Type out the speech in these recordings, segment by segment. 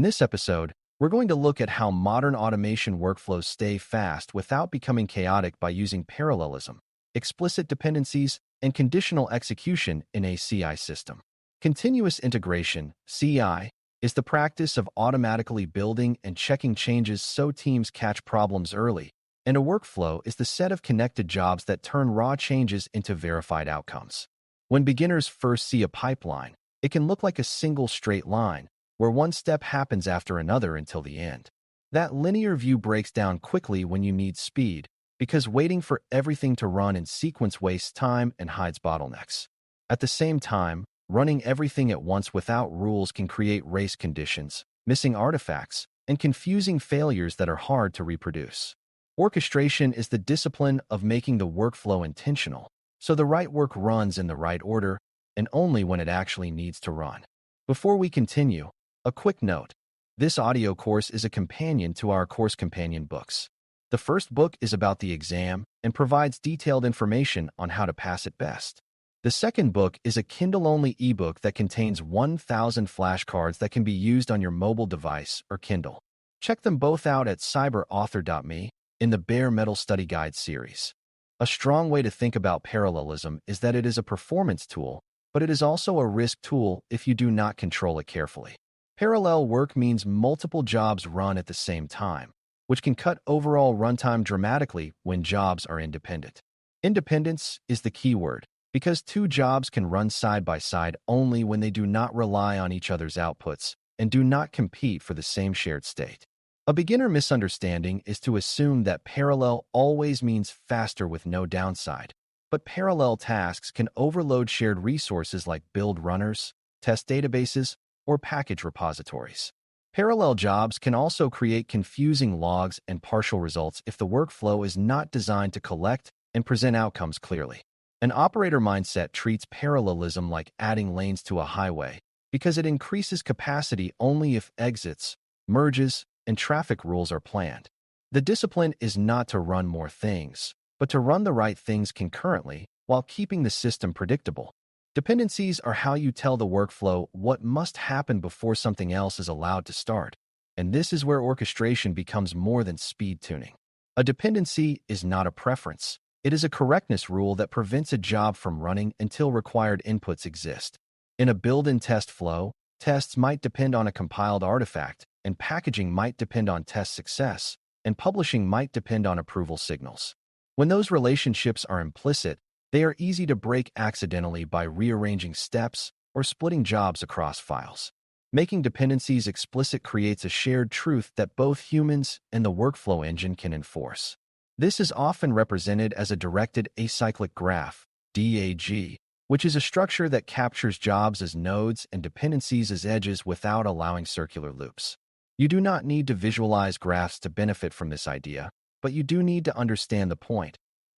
this episode, we're going to look at how modern automation workflows stay fast without becoming chaotic by using parallelism, explicit dependencies, and conditional execution in a CI system. Continuous integration, CI, is the practice of automatically building and checking changes so teams catch problems early, and a workflow is the set of connected jobs that turn raw changes into verified outcomes. When beginners first see a pipeline, it can look like a single straight line, where one step happens after another until the end. That linear view breaks down quickly when you need speed, because waiting for everything to run in sequence wastes time and hides bottlenecks. At the same time, running everything at once without rules can create race conditions, missing artifacts, and confusing failures that are hard to reproduce. Orchestration is the discipline of making the workflow intentional, so the right work runs in the right order and only when it actually needs to run. Before we continue, a quick note. This audio course is a companion to our course companion books. The first book is about the exam and provides detailed information on how to pass it best. The second book is a Kindle-only ebook that contains 1,000 flashcards that can be used on your mobile device or Kindle. Check them both out at cyber.author.me in the Bare Metal Study Guide series. A strong way to think about parallelism is that it is a performance tool, but it is also a risk tool if you do not control it carefully. Parallel work means multiple jobs run at the same time, which can cut overall runtime dramatically when jobs are independent. Independence is the key word, because two jobs can run side by side only when they do not rely on each other's outputs and do not compete for the same shared state. A beginner misunderstanding is to assume that parallel always means faster with no downside, but parallel tasks can overload shared resources like build runners, test databases, or package repositories. Parallel jobs can also create confusing logs and partial results if the workflow is not designed to collect and present outcomes clearly. An operator mindset treats parallelism like adding lanes to a highway because it increases capacity only if exits, merges, and traffic rules are planned. The discipline is not to run more things, but to run the right things concurrently while keeping the system predictable. Dependencies are how you tell the workflow what must happen before something else is allowed to start, and this is where orchestration becomes more than speed tuning. A dependency is not a preference. It is a correctness rule that prevents a job from running until required inputs exist. In a build and test flow, tests might depend on a compiled artifact, and packaging might depend on test success, and publishing might depend on approval signals. When those relationships are implicit, they are easy to break accidentally by rearranging steps or splitting jobs across files. Making dependencies explicit creates a shared truth that both humans and the workflow engine can enforce. This is often represented as a directed acyclic graph, DAG, which is a structure that captures jobs as nodes and dependencies as edges without allowing circular loops. You do not need to visualize graphs to benefit from this idea, but you do need to understand the point.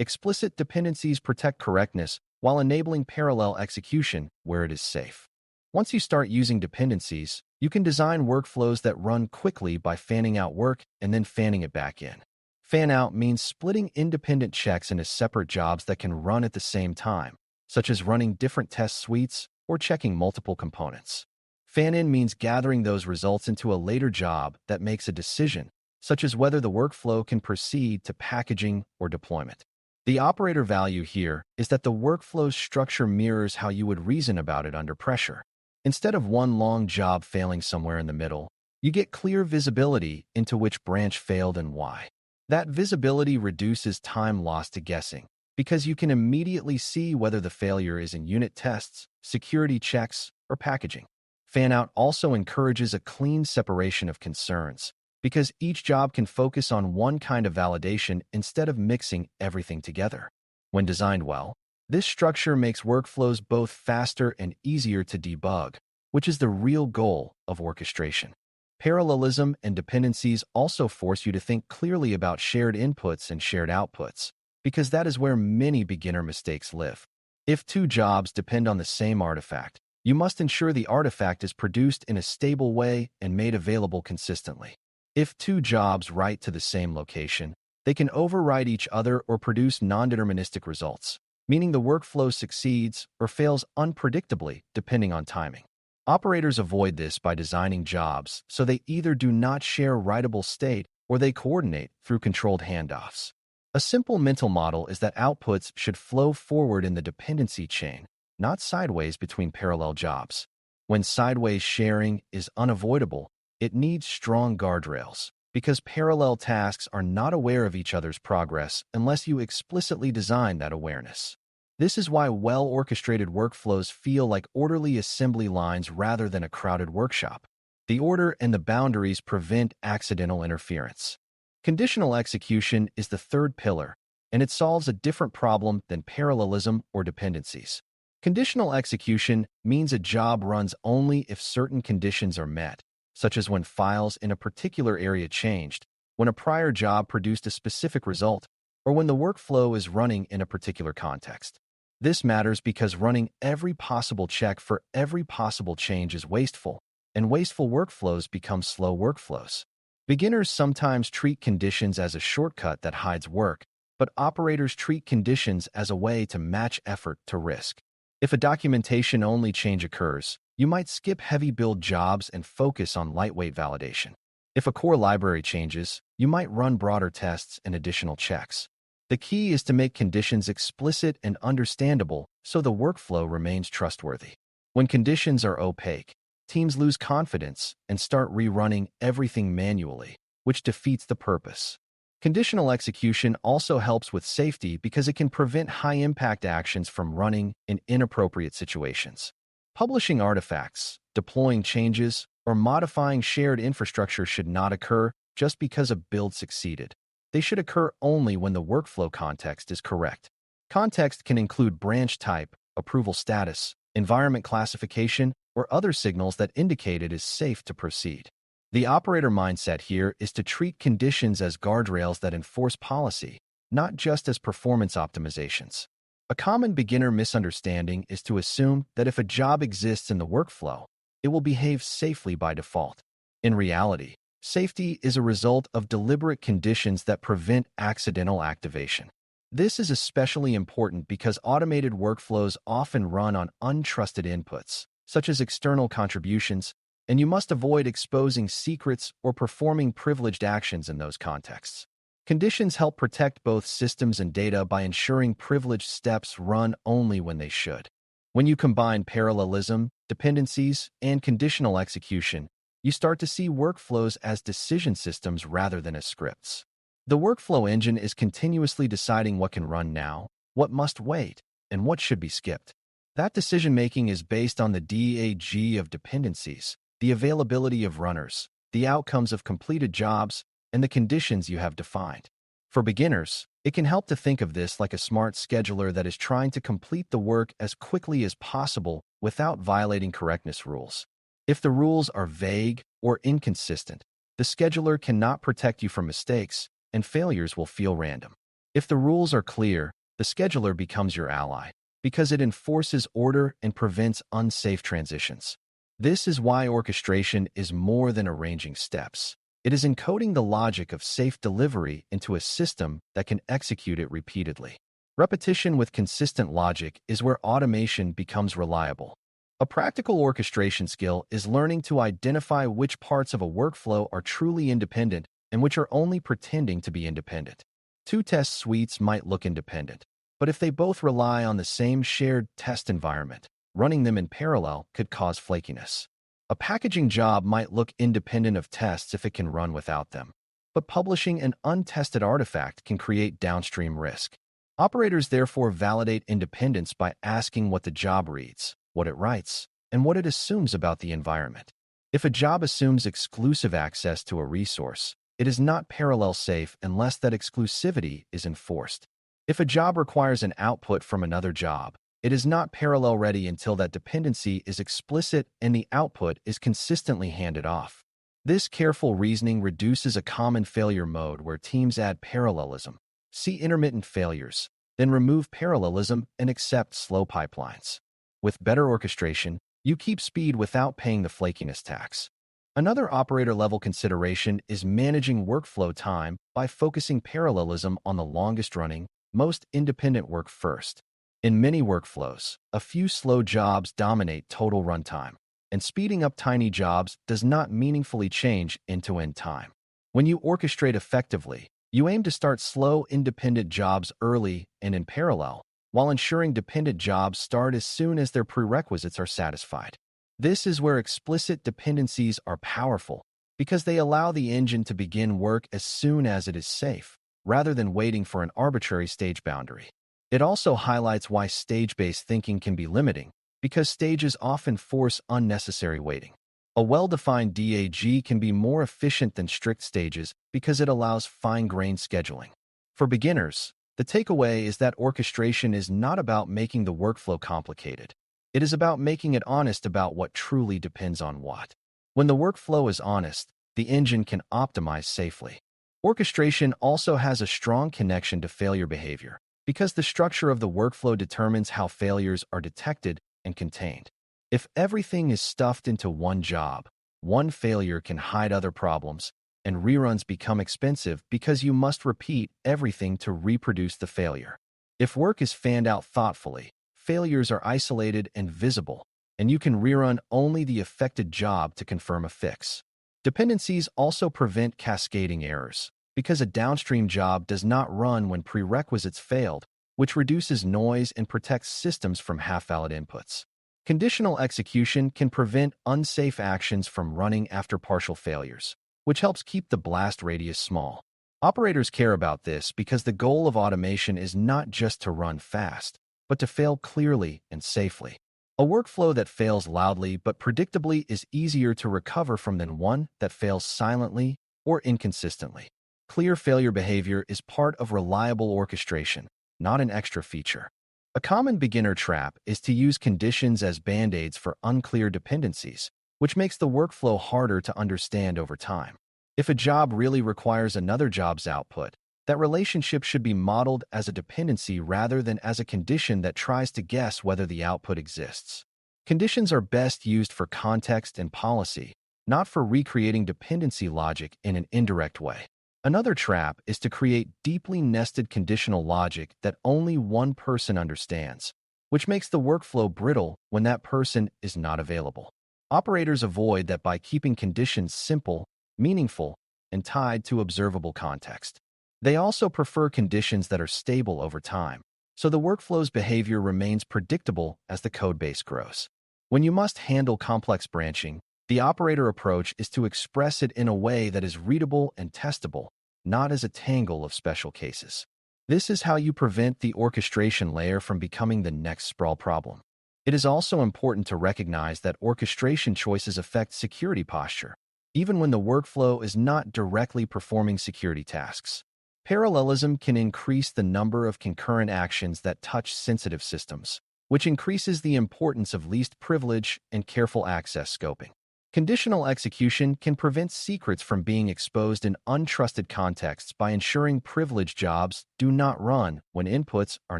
Explicit dependencies protect correctness while enabling parallel execution where it is safe. Once you start using dependencies, you can design workflows that run quickly by fanning out work and then fanning it back in. Fan out means splitting independent checks into separate jobs that can run at the same time, such as running different test suites or checking multiple components. Fan in means gathering those results into a later job that makes a decision, such as whether the workflow can proceed to packaging or deployment. The operator value here is that the workflow's structure mirrors how you would reason about it under pressure. Instead of one long job failing somewhere in the middle, you get clear visibility into which branch failed and why. That visibility reduces time lost to guessing, because you can immediately see whether the failure is in unit tests, security checks, or packaging. Fan-out also encourages a clean separation of concerns, because each job can focus on one kind of validation instead of mixing everything together. When designed well, this structure makes workflows both faster and easier to debug, which is the real goal of orchestration. Parallelism and dependencies also force you to think clearly about shared inputs and shared outputs, because that is where many beginner mistakes live. If two jobs depend on the same artifact, you must ensure the artifact is produced in a stable way and made available consistently. If two jobs write to the same location, they can override each other or produce non-deterministic results, meaning the workflow succeeds or fails unpredictably depending on timing. Operators avoid this by designing jobs so they either do not share writable state or they coordinate through controlled handoffs. A simple mental model is that outputs should flow forward in the dependency chain, not sideways between parallel jobs. When sideways sharing is unavoidable, it needs strong guardrails, because parallel tasks are not aware of each other's progress unless you explicitly design that awareness. This is why well-orchestrated workflows feel like orderly assembly lines rather than a crowded workshop. The order and the boundaries prevent accidental interference. Conditional execution is the third pillar, and it solves a different problem than parallelism or dependencies. Conditional execution means a job runs only if certain conditions are met, such as when files in a particular area changed, when a prior job produced a specific result, or when the workflow is running in a particular context. This matters because running every possible check for every possible change is wasteful, and wasteful workflows become slow workflows. Beginners sometimes treat conditions as a shortcut that hides work, but operators treat conditions as a way to match effort to risk. If a documentation-only change occurs, you might skip heavy build jobs and focus on lightweight validation. If a core library changes, you might run broader tests and additional checks. The key is to make conditions explicit and understandable so the workflow remains trustworthy. When conditions are opaque, teams lose confidence and start rerunning everything manually, which defeats the purpose. Conditional execution also helps with safety because it can prevent high-impact actions from running in inappropriate situations. Publishing artifacts, deploying changes, or modifying shared infrastructure should not occur just because a build succeeded. They should occur only when the workflow context is correct. Context can include branch type, approval status, environment classification, or other signals that indicate it is safe to proceed. The operator mindset here is to treat conditions as guardrails that enforce policy, not just as performance optimizations. A common beginner misunderstanding is to assume that if a job exists in the workflow, it will behave safely by default. In reality, safety is a result of deliberate conditions that prevent accidental activation. This is especially important because automated workflows often run on untrusted inputs, such as external contributions, and you must avoid exposing secrets or performing privileged actions in those contexts. Conditions help protect both systems and data by ensuring privileged steps run only when they should. When you combine parallelism, dependencies, and conditional execution, you start to see workflows as decision systems rather than as scripts. The workflow engine is continuously deciding what can run now, what must wait, and what should be skipped. That decision-making is based on the DAG of dependencies, the availability of runners, the outcomes of completed jobs, and the conditions you have defined. For beginners, it can help to think of this like a smart scheduler that is trying to complete the work as quickly as possible without violating correctness rules. If the rules are vague or inconsistent, the scheduler cannot protect you from mistakes, and failures will feel random. If the rules are clear, the scheduler becomes your ally, because it enforces order and prevents unsafe transitions. This is why orchestration is more than arranging steps. It is encoding the logic of safe delivery into a system that can execute it repeatedly. Repetition with consistent logic is where automation becomes reliable. A practical orchestration skill is learning to identify which parts of a workflow are truly independent and which are only pretending to be independent. Two test suites might look independent, but if they both rely on the same shared test environment, running them in parallel could cause flakiness. A packaging job might look independent of tests if it can run without them, but publishing an untested artifact can create downstream risk. Operators therefore validate independence by asking what the job reads, what it writes, and what it assumes about the environment. If a job assumes exclusive access to a resource, it is not parallel safe unless that exclusivity is enforced. If a job requires an output from another job, it is not parallel ready until that dependency is explicit and the output is consistently handed off. This careful reasoning reduces a common failure mode where teams add parallelism, see intermittent failures, then remove parallelism and accept slow pipelines. With better orchestration, you keep speed without paying the flakiness tax. Another operator-level consideration is managing workflow time by focusing parallelism on the longest-running, most independent work first. In many workflows, a few slow jobs dominate total runtime. and speeding up tiny jobs does not meaningfully change end-to-end time. When you orchestrate effectively, you aim to start slow, independent jobs early and in parallel, while ensuring dependent jobs start as soon as their prerequisites are satisfied. This is where explicit dependencies are powerful, because they allow the engine to begin work as soon as it is safe, rather than waiting for an arbitrary stage boundary. It also highlights why stage-based thinking can be limiting, because stages often force unnecessary waiting. A well-defined DAG can be more efficient than strict stages because it allows fine-grained scheduling. For beginners, the takeaway is that orchestration is not about making the workflow complicated. It is about making it honest about what truly depends on what. When the workflow is honest, the engine can optimize safely. Orchestration also has a strong connection to failure behavior, because the structure of the workflow determines how failures are detected and contained. If everything is stuffed into one job, one failure can hide other problems, and reruns become expensive because you must repeat everything to reproduce the failure. If work is fanned out thoughtfully, failures are isolated and visible, and you can rerun only the affected job to confirm a fix. Dependencies also prevent cascading errors, because a downstream job does not run when prerequisites failed, which reduces noise and protects systems from half-valid inputs. Conditional execution can prevent unsafe actions from running after partial failures, which helps keep the blast radius small. Operators care about this because the goal of automation is not just to run fast, but to fail clearly and safely. A workflow that fails loudly but predictably is easier to recover from than one that fails silently or inconsistently. Clear failure behavior is part of reliable orchestration, not an extra feature. A common beginner trap is to use conditions as band-aids for unclear dependencies, which makes the workflow harder to understand over time. If a job really requires another job's output, that relationship should be modeled as a dependency rather than as a condition that tries to guess whether the output exists. Conditions are best used for context and policy, not for recreating dependency logic in an indirect way. Another trap is to create deeply nested conditional logic that only one person understands, which makes the workflow brittle when that person is not available. Operators avoid that by keeping conditions simple, meaningful, and tied to observable context. They also prefer conditions that are stable over time, so the workflow's behavior remains predictable as the codebase grows. When you must handle complex branching, the operator approach is to express it in a way that is readable and testable, not as a tangle of special cases. This is how you prevent the orchestration layer from becoming the next sprawl problem. It is also important to recognize that orchestration choices affect security posture, even when the workflow is not directly performing security tasks. Parallelism can increase the number of concurrent actions that touch sensitive systems, which increases the importance of least privilege and careful access scoping. Conditional execution can prevent secrets from being exposed in untrusted contexts by ensuring privileged jobs do not run when inputs are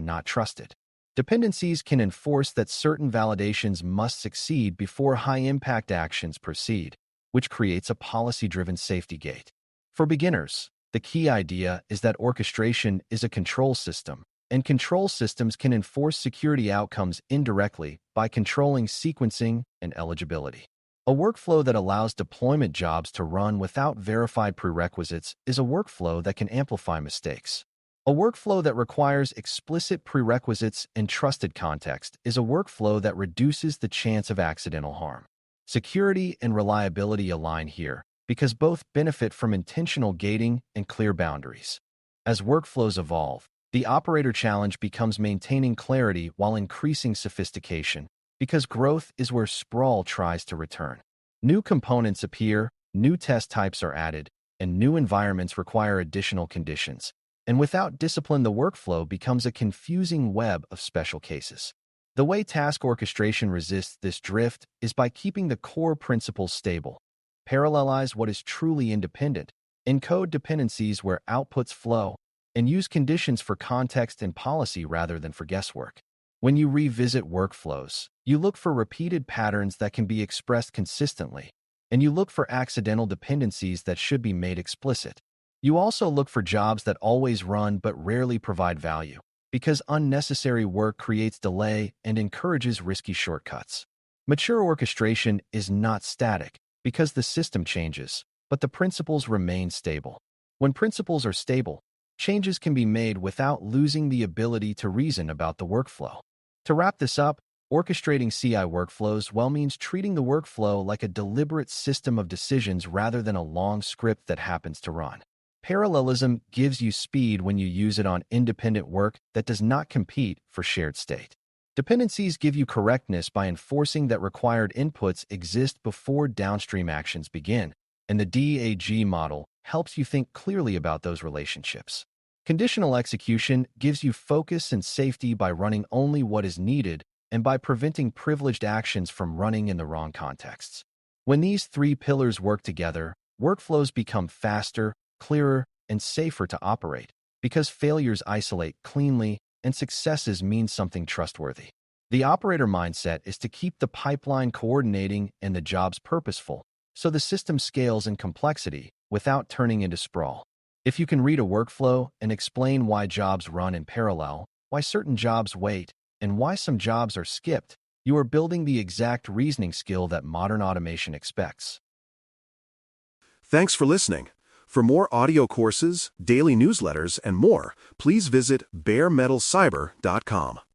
not trusted. Dependencies can enforce that certain validations must succeed before high-impact actions proceed, which creates a policy-driven safety gate. For beginners, the key idea is that orchestration is a control system, and control systems can enforce security outcomes indirectly by controlling sequencing and eligibility. A workflow that allows deployment jobs to run without verified prerequisites is a workflow that can amplify mistakes. A workflow that requires explicit prerequisites and trusted context is a workflow that reduces the chance of accidental harm. Security and reliability align here because both benefit from intentional gating and clear boundaries. As workflows evolve, the operator challenge becomes maintaining clarity while increasing sophistication, because growth is where sprawl tries to return. New components appear, new test types are added, and new environments require additional conditions. And without discipline, the workflow becomes a confusing web of special cases. The way task orchestration resists this drift is by keeping the core principles stable. Parallelize what is truly independent, encode dependencies where outputs flow, and use conditions for context and policy rather than for guesswork. When you revisit workflows, you look for repeated patterns that can be expressed consistently, and you look for accidental dependencies that should be made explicit. You also look for jobs that always run but rarely provide value, because unnecessary work creates delay and encourages risky shortcuts. Mature orchestration is not static because the system changes, but the principles remain stable. When principles are stable, changes can be made without losing the ability to reason about the workflow. To wrap this up, orchestrating CI workflows well means treating the workflow like a deliberate system of decisions rather than a long script that happens to run. Parallelism gives you speed when you use it on independent work that does not compete for shared state. Dependencies give you correctness by enforcing that required inputs exist before downstream actions begin, and the DAG model helps you think clearly about those relationships. Conditional execution gives you focus and safety by running only what is needed and by preventing privileged actions from running in the wrong contexts. When these three pillars work together, workflows become faster, clearer, and safer to operate because failures isolate cleanly and successes mean something trustworthy. The operator mindset is to keep the pipeline coordinating and the jobs purposeful, so the system scales in complexity without turning into sprawl. If you can read a workflow and explain why jobs run in parallel, why certain jobs wait, and why some jobs are skipped, you are building the exact reasoning skill that modern automation expects. Thanks for listening. For more audio courses, daily newsletters, and more, please visit DailyCyber.News.